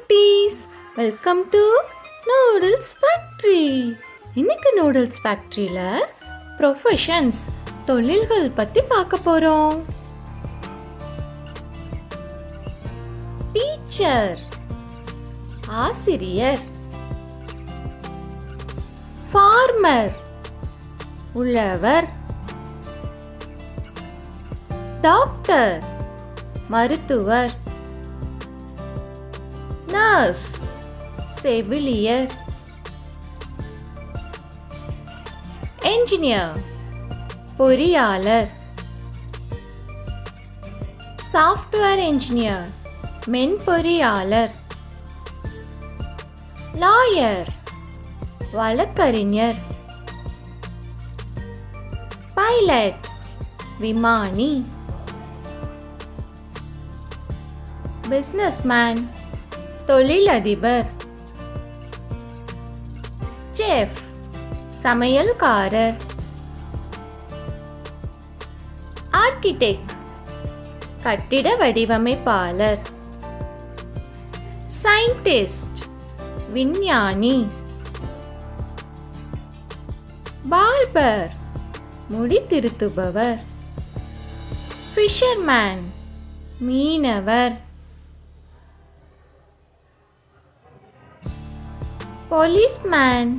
குட்டீஸ், welcome to noodles factory. இன்னைக்கு noodles ஃபேக்ட்ரியில் ப்ரொஃபஷன்ஸ் தொழில்கள் பற்றி பார்க்க போகிறோம். டீச்சர் ஆசிரியர், ஃபார்மர் உழவர், டாக்டர் மருத்துவர், நர்ஸ் செவிலியர், என்ஜினியர் பொறியாளர், சாஃப்ட்வேர் என்ஜினியர் மென்பொறியாளர், லாயர் வழக்கறிஞர், பைலட் விமானி, பிசினஸ்மேன் தொழிலதிபர், செஃப் சமையல்காரர், ஆர்கிடெக்ட் கட்டிட வடிவமைப்பாளர், சயின்டிஸ்ட் விஞ்ஞானி, பார்பர் முடி திருத்துபவர், ஃபிஷர்மேன் மீனவர், போலீஸ்மேன்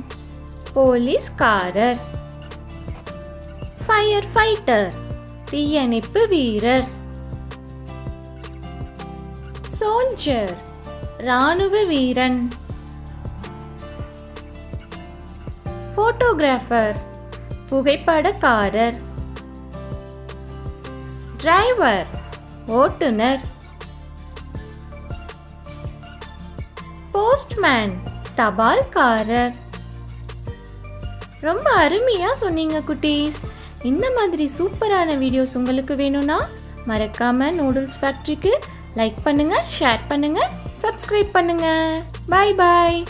போலீஸ்காரர், ஃபயர் ஃபைட்டர் தீயணைப்பு வீரர், சோல்ஜர் இராணுவ வீரன், போட்டோகிராஃபர் புகைப்படக்காரர், டிரைவர் ஓட்டுநர், போஸ்ட்மேன் தபால்காரர். ரொம்ப அருமையா சொன்னீங்க குட்டீஸ். இந்த மாதிரி சூப்பரான வீடியோஸ் உங்களுக்கு வேணும்னா மறக்காம நூடுல்ஸ் ஃபேக்ட்ரிக்கு லைக் பண்ணுங்க, ஷேர் பண்ணுங்க, சப்ஸ்கிரைப் பண்ணுங்க. Bye bye.